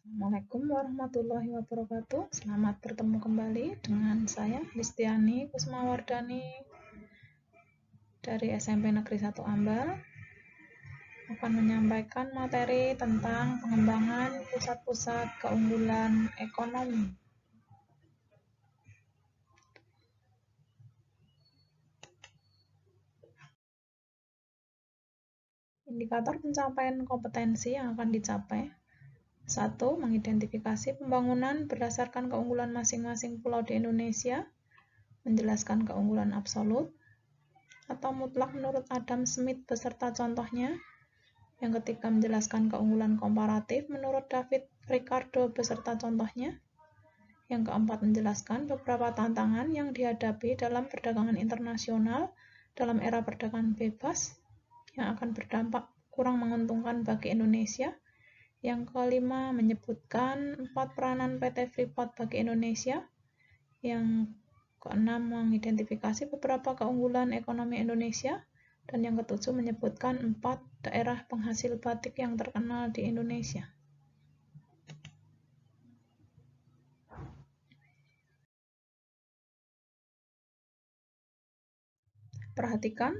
Assalamualaikum warahmatullahi wabarakatuh. Selamat bertemu kembali dengan saya, Listiani Kusmawardani dari SMP Negeri 1 Ambal. Akan menyampaikan materi tentang pengembangan pusat-pusat keunggulan ekonomi. Indikator pencapaian kompetensi yang akan dicapai. 1. Mengidentifikasi pembangunan berdasarkan keunggulan masing-masing pulau di Indonesia, menjelaskan keunggulan absolut atau mutlak menurut Adam Smith beserta contohnya. Yang ketiga, menjelaskan keunggulan komparatif menurut David Ricardo beserta contohnya. Yang keempat, menjelaskan beberapa tantangan yang dihadapi dalam perdagangan internasional dalam era perdagangan bebas yang akan berdampak kurang menguntungkan bagi Indonesia. Yang kelima, menyebutkan 4 peranan PT Freeport bagi Indonesia. Yang keenam, mengidentifikasi beberapa keunggulan ekonomi Indonesia. Dan yang ketujuh, menyebutkan 4 daerah penghasil batik yang terkenal di Indonesia. Perhatikan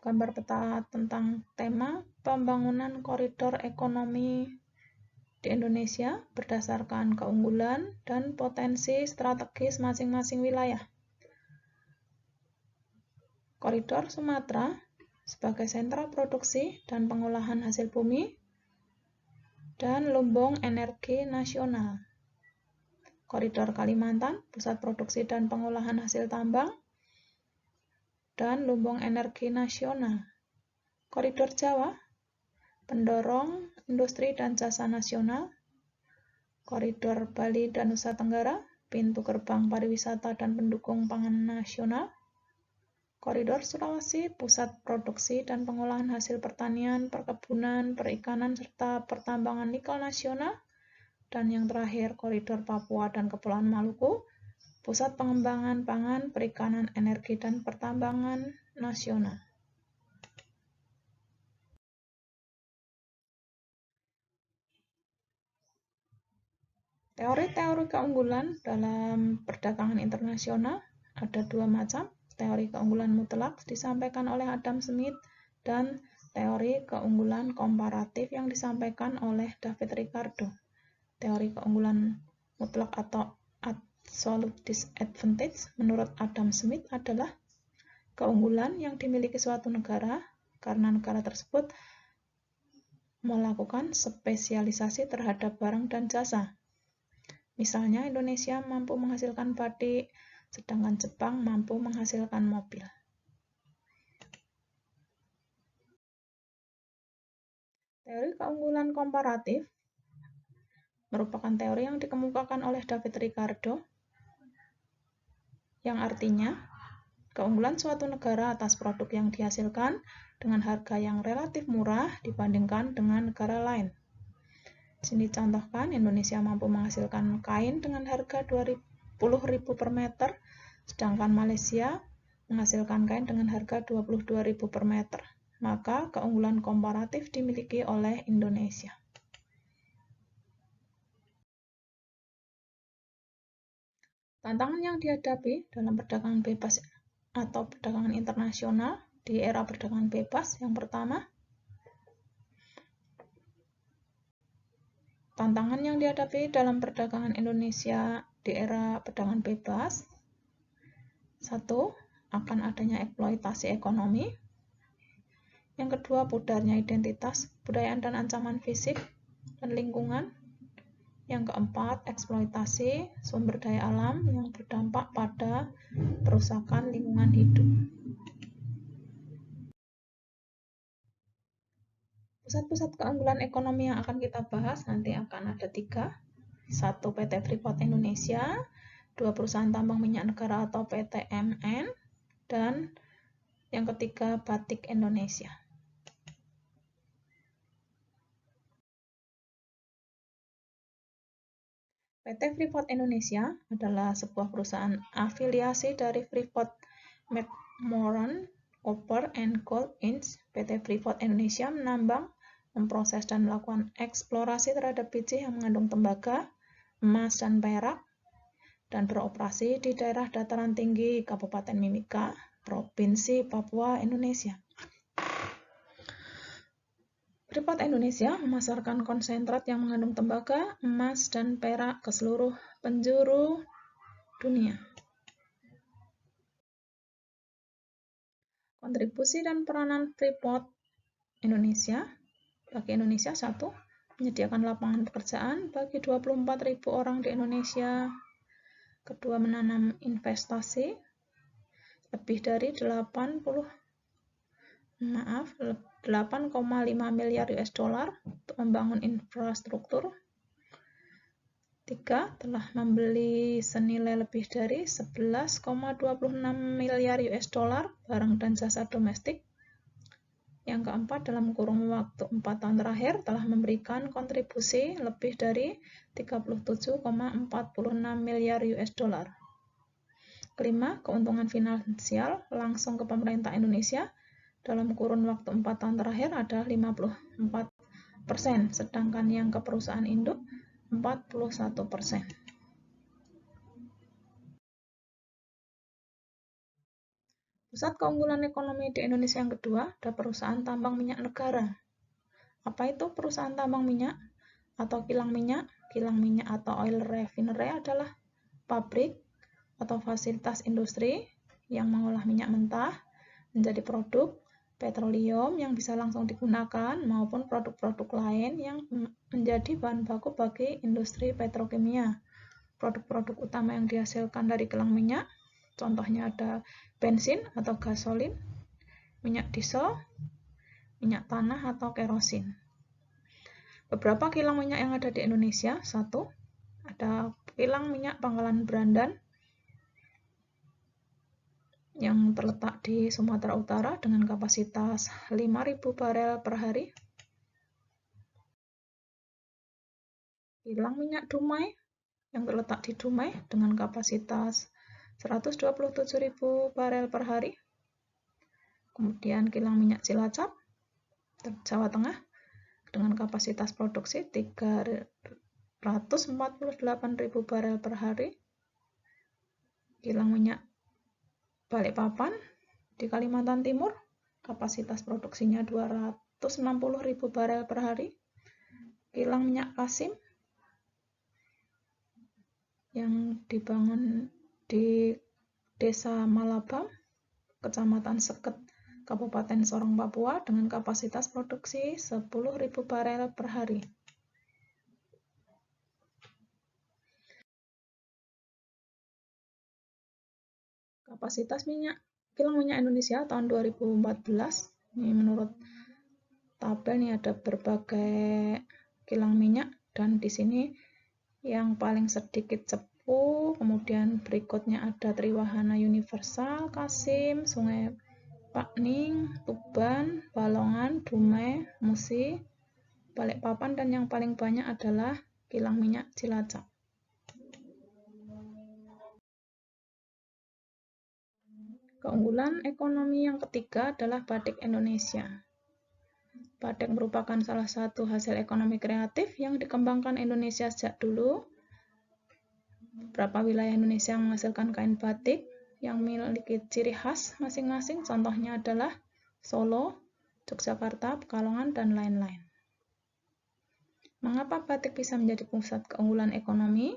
gambar peta tentang tema pembangunan koridor ekonomi di Indonesia berdasarkan keunggulan dan potensi strategis masing-masing wilayah. Koridor Sumatera sebagai sentra produksi dan pengolahan hasil bumi dan lumbung energi nasional. Koridor Kalimantan, pusat produksi dan pengolahan hasil tambang dan lumbung energi nasional. Koridor Jawa, pendorong industri dan jasa nasional. Koridor Bali dan Nusa Tenggara, pintu gerbang pariwisata dan pendukung pangan nasional. Koridor Sulawesi, pusat produksi dan pengolahan hasil pertanian, perkebunan, perikanan, serta pertambangan nikel nasional. Dan yang terakhir, Koridor Papua dan Kepulauan Maluku, pusat pengembangan pangan, perikanan, energi, dan pertambangan nasional. Teori-teori keunggulan dalam perdagangan internasional ada 2 macam. Teori keunggulan mutlak disampaikan oleh Adam Smith dan teori keunggulan komparatif yang disampaikan oleh David Ricardo. Teori keunggulan mutlak atau absolute disadvantage menurut Adam Smith adalah keunggulan yang dimiliki suatu negara karena negara tersebut melakukan spesialisasi terhadap barang dan jasa. Misalnya, Indonesia mampu menghasilkan batik, sedangkan Jepang mampu menghasilkan mobil. Teori keunggulan komparatif merupakan teori yang dikemukakan oleh David Ricardo, yang artinya keunggulan suatu negara atas produk yang dihasilkan dengan harga yang relatif murah dibandingkan dengan negara lain. Di sini contohkan, Indonesia mampu menghasilkan kain dengan harga 20.000 per meter, sedangkan Malaysia menghasilkan kain dengan harga 22.000 per meter. Maka keunggulan komparatif dimiliki oleh Indonesia. Tantangan yang dihadapi dalam perdagangan bebas atau perdagangan internasional di era perdagangan bebas, yang pertama, tantangan yang dihadapi dalam perdagangan Indonesia di era perdagangan bebas. 1. Akan adanya eksploitasi ekonomi. Yang kedua, pudarnya identitas, budayaan dan ancaman fisik dan lingkungan. Yang keempat, eksploitasi sumber daya alam yang berdampak pada perusakan lingkungan hidup. Pusat-pusat keunggulan ekonomi yang akan kita bahas nanti akan ada 3. 1. PT Freeport Indonesia, 2. Perusahaan Tambang Minyak Negara atau PTMN, dan yang ketiga, Batik Indonesia. PT Freeport Indonesia adalah sebuah perusahaan afiliasi dari Freeport McMoran Copper and Gold Inc. PT Freeport Indonesia menambang, memproses dan melakukan eksplorasi terhadap biji yang mengandung tembaga, emas, dan perak, dan beroperasi di daerah dataran tinggi Kabupaten Mimika, Provinsi Papua, Indonesia. Freeport Indonesia memasarkan konsentrat yang mengandung tembaga, emas, dan perak ke seluruh penjuru dunia. Kontribusi dan peranan Freeport Indonesia bagi Indonesia: 1. Menyediakan lapangan pekerjaan bagi 24.000 orang di Indonesia. Kedua, menanam investasi lebih dari 8,5 miliar US dollar untuk membangun infrastruktur. 3. Telah membeli senilai lebih dari 11,26 miliar US dollar barang dan jasa domestik. Yang keempat, dalam kurun waktu 4 tahun terakhir telah memberikan kontribusi lebih dari 37,46 miliar US dollar. Kelima, keuntungan finansial langsung ke pemerintah Indonesia dalam kurun waktu 4 tahun terakhir adalah 54%, sedangkan yang ke perusahaan induk 41%. Pusat keunggulan ekonomi di Indonesia yang kedua ada perusahaan tambang minyak negara. Apa itu perusahaan tambang minyak atau kilang minyak? Kilang minyak atau oil refinery adalah pabrik atau fasilitas industri yang mengolah minyak mentah menjadi produk petroleum yang bisa langsung digunakan maupun produk-produk lain yang menjadi bahan baku bagi industri petrokimia. Produk-produk utama yang dihasilkan dari kilang minyak contohnya ada bensin atau gasolin, minyak diesel, minyak tanah atau kerosin. Beberapa kilang minyak yang ada di Indonesia: 1. Ada kilang minyak Pangkalan Brandan yang terletak di Sumatera Utara dengan kapasitas 5.000 barel per hari. Kilang minyak Dumai yang terletak di Dumai dengan kapasitas 127.000 barel per hari. Kemudian kilang minyak Cilacap, Jawa Tengah, dengan kapasitas produksi 348.000 barel per hari. Kilang minyak Balikpapan di Kalimantan Timur, kapasitas produksinya 260.000 barel per hari. Kilang minyak Kasim yang dibangun di Desa Malabang, Kecamatan Seket, Kabupaten Sorong, Papua, dengan kapasitas produksi 10.000 barel per hari. Kapasitas kilang minyak Indonesia tahun 2014, ini menurut tabel ini ada berbagai kilang minyak, dan di sini yang paling sedikit Cepu, kemudian berikutnya ada Triwahana Universal, Kasim, Sungai Pakning, Tuban, Balongan, Dumai, Musi, Balikpapan, dan yang paling banyak adalah kilang minyak Cilacap. Keunggulan ekonomi yang ketiga adalah batik Indonesia. Batik merupakan salah satu hasil ekonomi kreatif yang dikembangkan Indonesia sejak dulu. Beberapa wilayah Indonesia menghasilkan kain batik yang memiliki ciri khas masing-masing, contohnya adalah Solo, Yogyakarta, Pekalongan, dan lain-lain. Mengapa batik bisa menjadi pusat keunggulan ekonomi?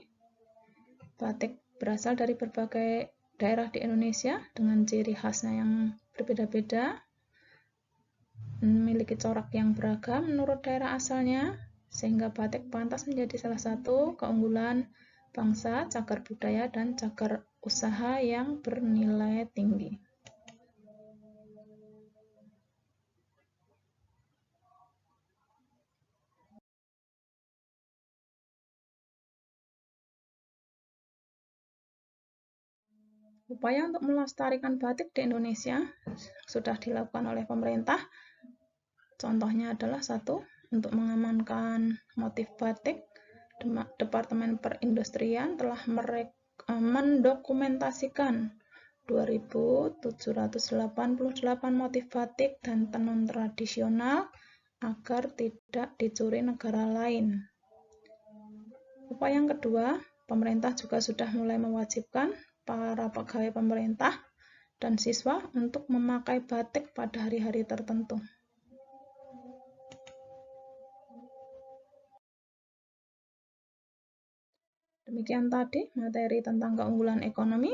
Batik berasal dari berbagai daerah di Indonesia dengan ciri khasnya yang berbeda-beda, memiliki corak yang beragam menurut daerah asalnya, sehingga batik pantas menjadi salah satu keunggulan bangsa, cagar budaya, dan cagar usaha yang bernilai tinggi. Upaya untuk melestarikan batik di Indonesia sudah dilakukan oleh pemerintah. Contohnya adalah 1. Untuk mengamankan motif batik, Departemen Perindustrian telah mendokumentasikan 2.788 motif batik dan tenun tradisional agar tidak dicuri negara lain. Upaya yang kedua, pemerintah juga sudah mulai mewajibkan para pegawai pemerintah dan siswa untuk memakai batik pada hari-hari tertentu. Demikian tadi materi tentang keunggulan ekonomi.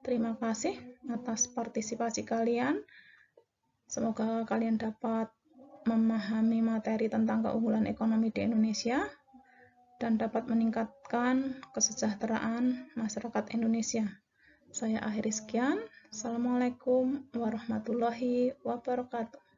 Terima kasih atas partisipasi kalian. Semoga kalian dapat memahami materi tentang keunggulan ekonomi di Indonesia dan dapat meningkatkan kesejahteraan masyarakat Indonesia. Saya akhiri sekian. Assalamualaikum warahmatullahi wabarakatuh.